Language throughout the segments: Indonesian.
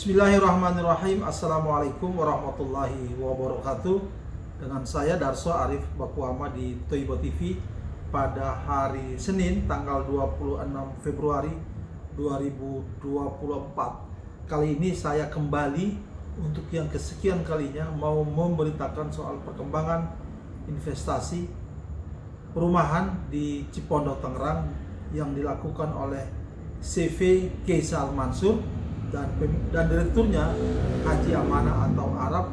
Bismillahirrahmanirrahim. Assalamualaikum warahmatullahi wabarakatuh. Dengan saya Darso Arif Bakuama di Toibo TV pada hari Senin tanggal 26 Februari 2024. Kali ini saya kembali untuk yang kesekian kalinya mau memberitakan soal perkembangan investasi perumahan di Cipondoh Tangerang yang dilakukan oleh CV Keisa Al-Mansur dan direkturnya Haji Amanah atau Arab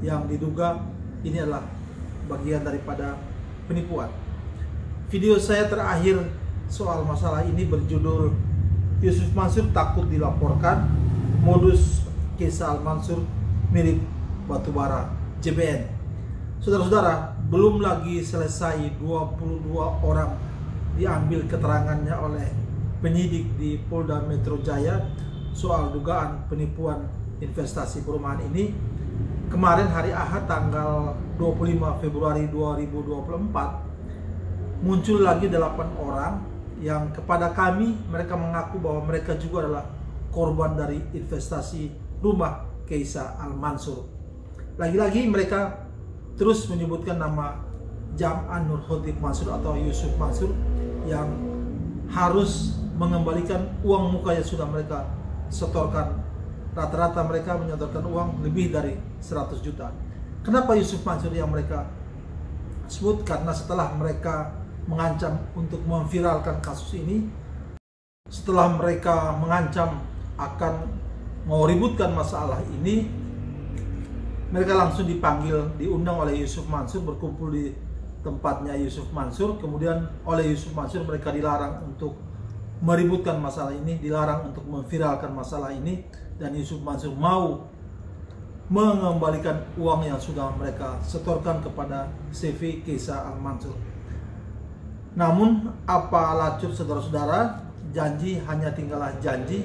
yang diduga ini adalah bagian daripada penipuan. Video saya terakhir soal masalah ini berjudul Yusuf Mansur takut dilaporkan, modus Keisa Al-Mansur mirip batubara JBN. Saudara-saudara, belum lagi selesai 22 orang diambil keterangannya oleh penyidik di Polda Metro Jaya soal dugaan penipuan investasi perumahan ini. Kemarin hari Ahad tanggal 25 Februari 2024 muncul lagi 8 orang yang kepada kami mereka mengaku bahwa mereka juga adalah korban dari investasi rumah Keisa Al-Mansur. Lagi-lagi mereka terus menyebutkan nama Jam'an Nur Khotib Mansur atau Yusuf Mansur yang harus mengembalikan uang muka yang sudah mereka setorkan. Rata-rata mereka menyetorkan uang lebih dari 100 juta. Kenapa Yusuf Mansur yang mereka sebut? Karena setelah mereka mengancam untuk memviralkan kasus ini, setelah mereka mengancam akan mau ributkan masalah ini, mereka langsung diundang oleh Yusuf Mansur, berkumpul di tempatnya Yusuf Mansur. Kemudian oleh Yusuf Mansur mereka dilarang untuk meributkan masalah ini, dilarang untuk memviralkan masalah ini, dan Yusuf Mansur mau mengembalikan uang yang sudah mereka setorkan kepada CV Keisa Al-Mansur. Namun apa lacut saudara-saudara, janji hanya tinggallah janji.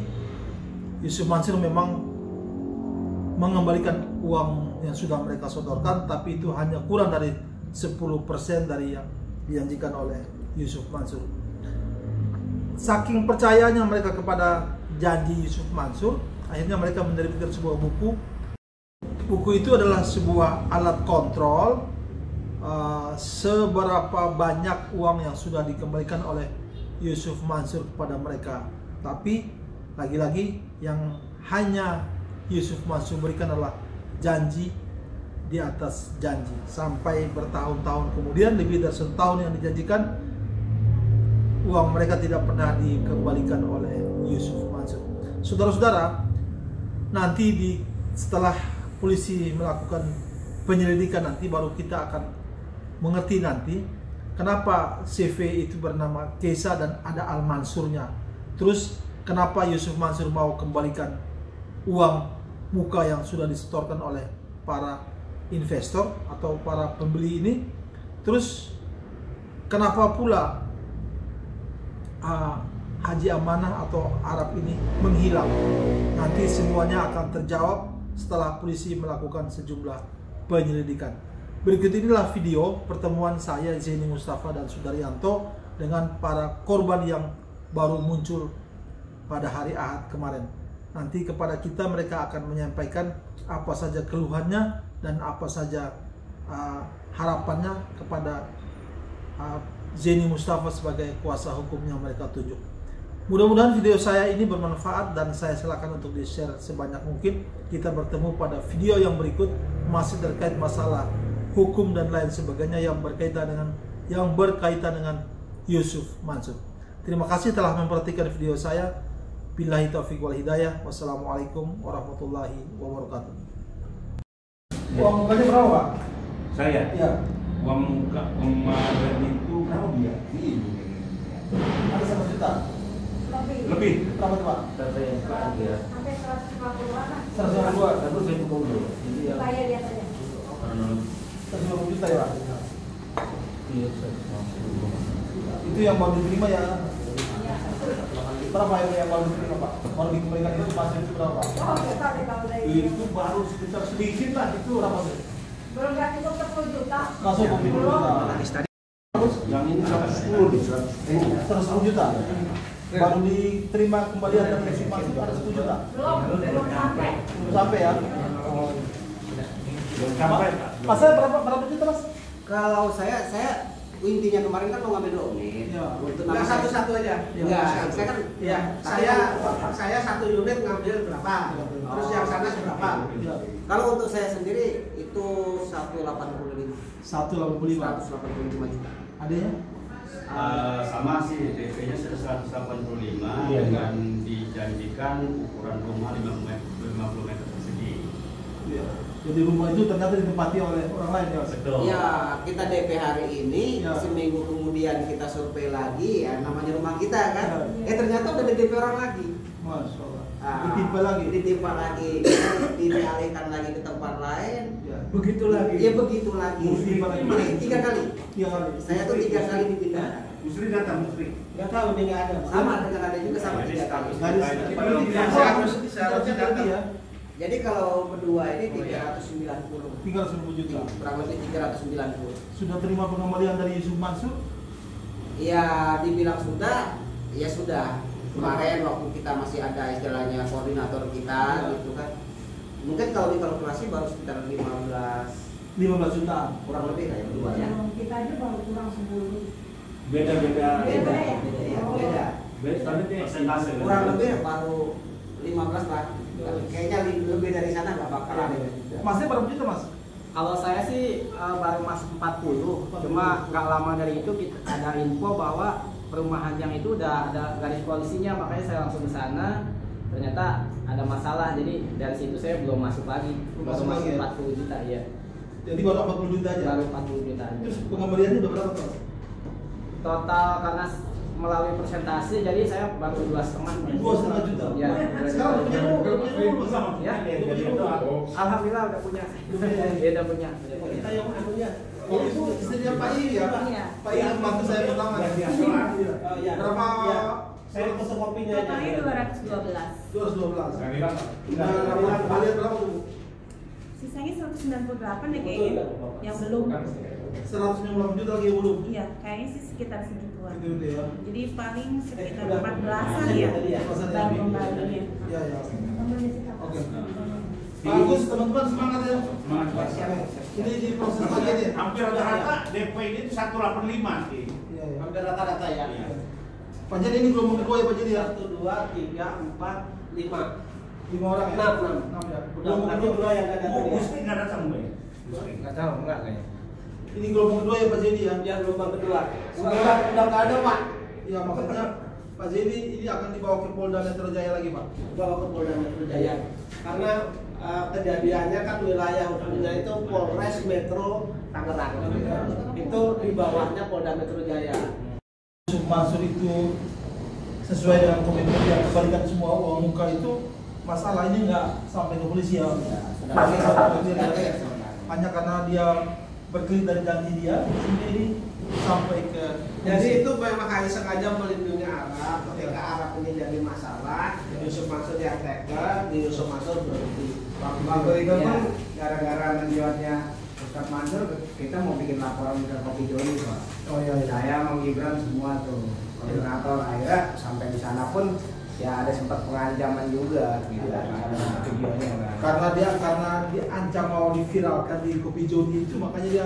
Yusuf Mansur memang mengembalikan uang yang sudah mereka setorkan, tapi itu hanya kurang dari 10% dari yang dijanjikan oleh Yusuf Mansur. Saking percayanya mereka kepada janji Yusuf Mansur, akhirnya mereka menerbitkan sebuah buku. Buku itu adalah sebuah alat kontrol seberapa banyak uang yang sudah dikembalikan oleh Yusuf Mansur kepada mereka. Tapi lagi-lagi yang hanya Yusuf Mansur berikan adalah janji di atas janji. Sampai bertahun-tahun kemudian, lebih dari 1 tahun yang dijanjikan, uang mereka tidak pernah dikembalikan oleh Yusuf Mansur. Saudara-saudara, nanti setelah polisi melakukan penyelidikan nanti baru kita akan mengerti nanti kenapa CV itu bernama Keisa dan ada Al-Mansurnya. Terus kenapa Yusuf Mansur mau kembalikan uang muka yang sudah disetorkan oleh para investor atau para pembeli ini. Terus kenapa pula Haji Amanah atau Arab ini menghilang? Nanti semuanya akan terjawab setelah polisi melakukan sejumlah penyelidikan. Berikut inilah video pertemuan saya Zeni Mustafa dan Sudaryanto dengan para korban yang baru muncul pada hari Ahad kemarin. Nanti kepada kita mereka akan menyampaikan apa saja keluhannya dan apa saja harapannya kepada Zeni Mustafa sebagai kuasa hukum yang mereka tunjuk. Mudah-mudahan video saya ini bermanfaat dan saya silakan untuk di-share sebanyak mungkin. Kita bertemu pada video yang berikut masih terkait masalah hukum dan lain sebagainya yang berkaitan dengan Yusuf Mansur. Terima kasih telah memperhatikan video saya. Billahi taufiq wal hidayah. Wassalamualaikum warahmatullahi wabarakatuh. Uang mukanya berapa, Pak? Saya? Ya. Uang muka kemarin itu berapa dia? Ada 100 juta. Lebih. Berapa tuh, Pak? Saya sekarang ya. Sampai 150-an. 150. Tapi saya pukul dulu. Jadi ya. Saya lihat aja. 150 juta ya, Pak? Iya, 150. Itu yang baru diterima ya? Iya. Berapa yang baru diterima, Pak? Baru dikembalikan itu masih itu berapa, Pak? Oh, kita kalau dari Itu baru sekitar sedikit lah itu. Berapa tuh? belum nggak cukup 10 juta. Masuk 10 juta. Yang ini 110 nih, 110. 110 juta. baru diterima kembalian dari Yusuf Mansur ada 10 juta. Belum sampai. Belum sampai ya? Belum sampai, Pak. Mas saya berapa juta mas? Kalau saya intinya kemarin kan mau ngambil unit. Ya. Untuk Nggak nama satu-satu aja. Enggak, saya kan Ya, saya 1 unit ngambil berapa? Terus yang sana berapa? Ya. kalau untuk saya sendiri itu 185. 185. 185 juta. Adanya? Sama sih, DP-nya 185 dengan dijanjikan ukuran rumah 50 meter persegi. Iya. Jadi rumah itu ternyata ditempati oleh orang lain ya? Betul. Ya, kita DP hari ini, Ya. seminggu kemudian kita survei lagi, ya namanya rumah kita kan. Ya. Ternyata udah di DP orang lagi. Masya Allah. Ah, Ditimpa lagi? Ditimpa lagi, dialihkan lagi ke tempat lain. Ya. Begitu lagi. Ya begitu lagi. Ditimpa lagi. Jadi 3 kali. 3 kali. Saya tuh 3 kali dipindahkan. Musri datang, Musri. Nggak tahu dia nggak ada. Sama dengan ada juga sama 3 kali. Harusnya tadi ya? Jadi kalau berdua ini 390. 390 juta. Kurang lebih 390. Sudah terima pengembalian dari Yusuf Mansur? Ya dibilang sudah, ya sudah. Kemarin waktu kita masih ada istilahnya koordinator kita gitu kan. Mungkin kalau dikalkulasi baru sekitar 15 juta. kurang lebih lah ya berdua ya. Kita aja baru kurang 10. Beda-beda. Beda ya? Beda. Tapi persentase. Kurang lebih baru 15 lah. Kayaknya lebih dari sana nggak bakal ada. Masnya berapa juta mas? Kalau saya sih baru masuk 40, cuma nggak lama dari itu kita ada info bahwa perumahan yang itu udah ada garis polisinya, makanya saya langsung ke sana. Ternyata ada masalah, jadi dari situ saya belum masuk lagi. Baru masuk 40 juta ya. Jadi baru 40 juta aja? Baru 40 juta aja. Terus pengembaliannya udah berapa mas? Total karena melalui persentase, jadi saya baru 2,5 juta. Ya. Sekarang udah punya rumah sama? Ya. Alhamdulillah udah punya. Dia udah punya. Kita yang anunya. Oh itu istrinya Pak I ya? Iya. Pak I yang bantu saya pertama. Oh iya. Berapa? Iya. Saya fotokopinya aja. Totalnya 212. 212. Dari berapa? Nah, pengembalian berapa tuh? Sisanya 198 ya kayaknya. Yang belum. 190 juta lagi yang belum? Iya, kayaknya sih sekitar segituan. Gitu ya. Jadi paling sekitar 14-an ya. Baru kembalinya. Iya ya. Oke. Oke. Pak Agus, teman-teman semangat ya. Semangat, Pak. Ini di proses lagi nih. Hampir rata-rata DP ini itu 185. Iya ya. Hampir rata-rata ya. Pak Jadi ini gelombang kedua ya Pak Jadi ya? 1, 2, 3, 4, 5. 5 orang ya? 6 ya. Udah Gelombang bukan kedua. dua yang ada Oh, tadi. Musri nggak datang, Mbak? Nggak tahu, enggak kayaknya. Ini gelombang kedua ya Pak Jadi ya? Yang gelombang kedua. Udah nggak ada Pak. Ya maksudnya Pak Jadi ini akan dibawa ke Polda Metro Jaya lagi Pak? Bawa ke Polda Metro Jaya. Karena kejadiannya kan wilayah hukumnya itu Polres Metro Tangerang. Itu di bawahnya Polda Metro Jaya. Yusuf Mansur itu sesuai dengan komitmen yang kembalikan semua uang muka itu, masalah ini nggak sampai ke polisi ya? Hanya karena dia berkelit dari janji dia sendiri sampai ke Jadi itu memang hanya sengaja melindungi Arab. Ketika Arab ini jadi masalah, Yusuf Mansur yang tackle, di Yusuf Mansur berhenti. Waktu itu pun gara-gara menjualnya Ustaz Mansur, kita mau bikin laporan ke Kopi Joni Pak. Oh iya, iya. Saya mau Gibran semua tuh koordinator, akhirnya sampai di sana pun ya ada sempat pengancaman juga gitu karena videonya kan. Karena dia ancam mau diviralkan di Kopi Joni itu, makanya dia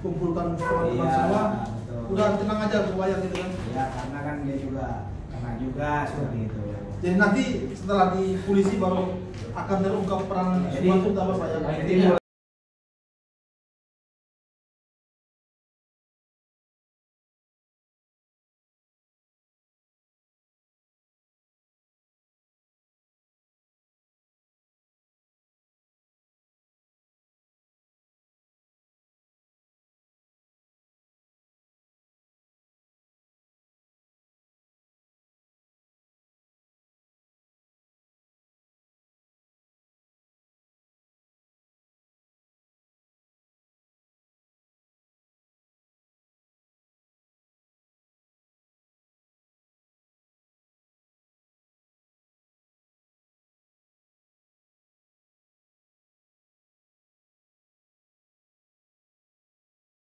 kumpulkan teman-teman Iya, semua. betul. Udah tenang aja kebayang gitu kan. Ya karena kan dia juga kena juga seperti itu. Jadi nanti setelah di polisi baru akan terungkap peran Jadi- Mansur tambah Pak ya. Jadi